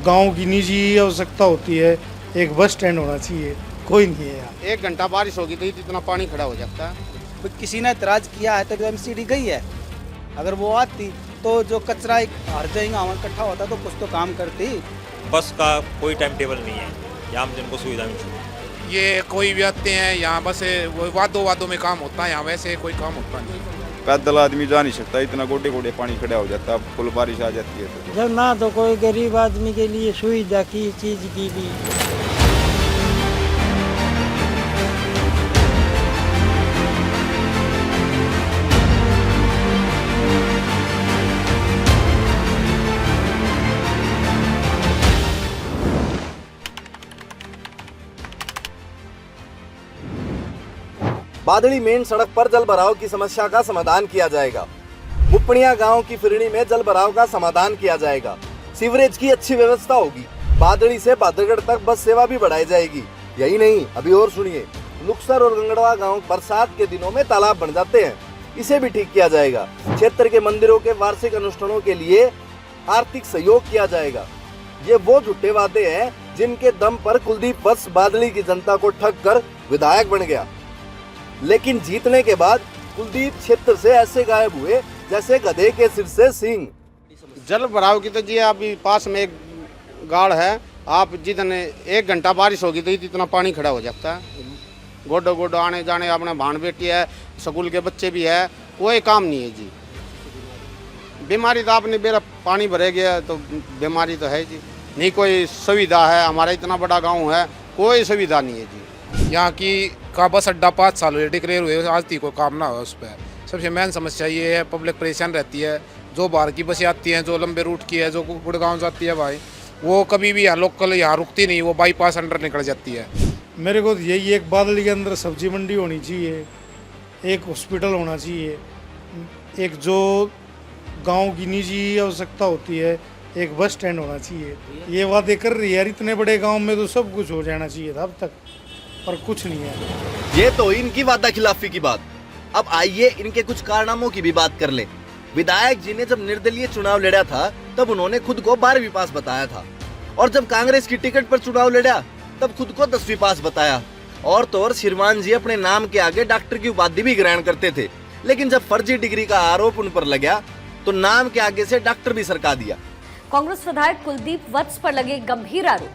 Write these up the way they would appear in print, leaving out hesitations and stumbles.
गांव की निजी आवश्यकता होती है, एक बस स्टैंड होना चाहिए, कोई नहीं है यहाँ। 1 घंटा बारिश होगी तो इतना पानी खड़ा हो जाता है। किसी ने एतराज़ किया है तभी एमसीडी गई है। अगर वो आती तो जो कचरा हर जगह वहाँ इकट्ठा होता तो कुछ तो काम करती। बस का कोई टाइम टेबल नहीं है, यहाँ जन को सुविधा मिल सकती। ये कोई भी आते हैं यहाँ, बस वादों में काम होता है, यहाँ वैसे कोई काम होता नहीं। पैदल आदमी जा नहीं सकता, इतना गोटे गोटे पानी खड़ा हो जाता है, फुल बारिश आ जाती है तो। जब ना तो कोई गरीब आदमी के लिए सुविधा की चीज़ की भी। बादड़ी मेन सड़क पर जल भराव की समस्या का समाधान किया जाएगा। मुपणिया गांव की फिरणी में जल भराव का समाधान किया जाएगा। सीवरेज की अच्छी व्यवस्था होगी। बादड़ी से भाद्रगढ़ तक बस सेवा भी बढ़ाई जाएगी। यही नहीं, अभी और सुनिए, लुक्सर और गंगड़वा गांव बरसात के दिनों में तालाब बन जाते हैं, इसे भी ठीक किया जाएगा। क्षेत्र के मंदिरों के वार्षिक अनुष्ठानों के लिए आर्थिक सहयोग किया जाएगा। ये वो झूठे वादे हैं जिनके दम पर कुलदीप वत्स बादड़ी की जनता को ठग कर विधायक बन गया, लेकिन जीतने के बाद कुलदीप क्षेत्र से ऐसे गायब हुए जैसे गधे के सिर से सींग। जल भराव की तो जी अभी पास में एक गाड़ है, आप जितने 1 घंटा बारिश होगी तो इतना पानी खड़ा हो जाता है। गोडो गोडो आने जाने, अपने भान बेटी है, स्कूल के बच्चे भी है, कोई काम नहीं है जी। बीमारी तो आपने मेरा पानी भरे गया तो बीमारी तो है जी, नहीं कोई सुविधा है। हमारा इतना बड़ा गाँव है, कोई सुविधा नहीं है जी। यहाँ की का बस अड्डा 5 साल हुए डिक्लेयर हुए, आज तक कोई काम ना हो उस पर। सबसे मेन समस्या ये है, पब्लिक परेशान रहती है। जो बाहर की बसें आती हैं, जो लंबे रूट की है, जो गुड़गांव जाती है भाई, वो कभी भी यहाँ लोकल यहाँ रुकती नहीं, वो बाईपास अंडर निकल जाती है। मेरे को यही, एक बादड़ी के अंदर सब्जी मंडी होनी चाहिए, एक हॉस्पिटल होना चाहिए, एक जो गांव की निजी आवश्यकता होती है, एक बस स्टैंड होना चाहिए। ये वादे कर रही है यार, इतने बड़े गांव में तो सब कुछ हो जाना चाहिए था अब तक, पर कुछ नहीं है। ये तो इनकी वादा खिलाफी की बात। अब आइए इनके कुछ कारनामों की भी बात कर लें। विधायक जी ने जब निर्दलीय चुनाव लड़ा था तब उन्होंने खुद को 12वीं पास बताया था, और जब कांग्रेस की टिकट पर चुनाव लड़ा तब खुद को 10वीं पास बताया। और तो और श्रीमान जी अपने नाम के आगे डॉक्टर की उपाधि भी ग्रहण करते थे, लेकिन जब फर्जी डिग्री का आरोप उन पर लगा तो नाम के आगे से डॉक्टर भी सरका दिया। कांग्रेस विधायक कुलदीप वत्स पर लगे गंभीर आरोप,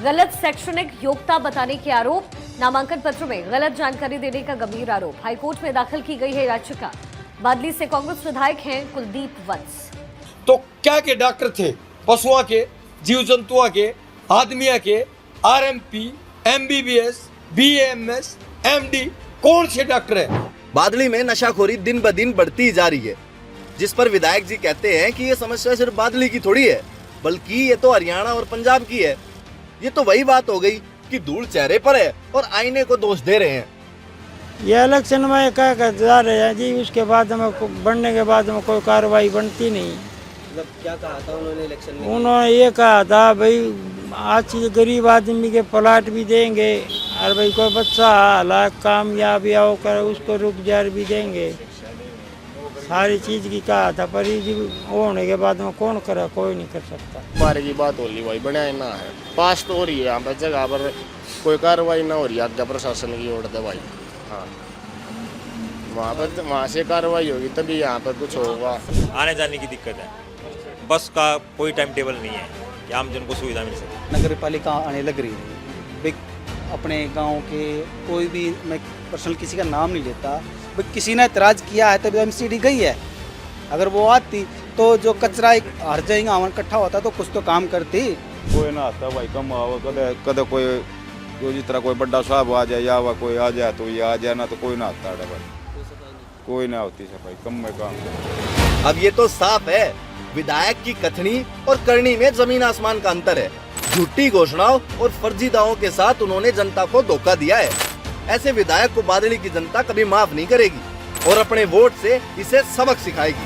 गलत शैक्षणिक योग्यता बताने के आरोप, नामांकन पत्र में गलत जानकारी देने का गंभीर आरोप। हाईकोर्ट में दाखिल की गई है याचिका। बादली से कांग्रेस विधायक हैं कुलदीप वत्स। तो क्या के डॉक्टर थे? पशुओं के, जीव जंतुओं के, आदमियों के, आरएमपी, एमबीबीएस, बीएमएस, एमडी, कौन से डॉक्टर है? बादली में नशाखोरी दिन ब दिन बढ़ती जा रही है, जिस पर विधायक जी कहते हैं कि ये समस्या सिर्फ बादली की थोड़ी है, बल्कि ये तो हरियाणा और पंजाब की है। ये तो वही बात हो गई कि धूल चेहरे पर है और आईने को दोष दे रहे हैं। ये इलेक्शन में क्या जा रहे हैं जी, उसके बाद में बढ़ने के बाद में कोई कार्रवाई बनती नहीं। मतलब क्या कहा था उन्होंने इलेक्शन में? उन्होंने ये कहा था भाई आज गरीब आदमी के प्लाट भी देंगे, और भाई कोई बच्चा हालात कामयाबी होकर उसको रुपजार भी देंगे, सारी चीज की कहा था। पर होने के बाद में कौन करा? कोई नहीं कर सकता। बारे की बात हो रही भाई, बनाए ना है, पास तो हो रही है, यहाँ पर जगह पर कोई कार्रवाई ना हो रही है, आज्ञा प्रशासन की ओर दे भाई। हाँ, वहाँ से कार्रवाई होगी तभी यहाँ पर कुछ होगा। आने जाने की दिक्कत है, बस का कोई टाइम टेबल नहीं है, यहाँ जन को सुविधा मिल सकती। नगर पालिका आने लग रही है, अपने गांव के कोई भी, मैं पर्सनल किसी का नाम नहीं लेता, किसी ने एतराज़ किया है तभी एमसीडी गई है। अगर वो आती तो जो कचरा हर जगह वहाँ इकट्ठा होता तो कुछ तो काम करती। कोई ना आता भाई, कम कदे कोई जो जिस तरह कोई बड़ा साहब आ जाए या कोई आ जाए तो ये आ जाए, ना तो कोई ना आता है भाई, कोई ना होती सफाई, कम में काम। अब ये तो साफ है, विधायक की कथनी और करनी में जमीन आसमान का अंतर है। झूठी घोषणाओं और फर्जी दावों के साथ उन्होंने जनता को धोखा दिया है। ऐसे विधायक को बादली की जनता कभी माफ नहीं करेगी और अपने वोट से इसे सबक सिखाएगी।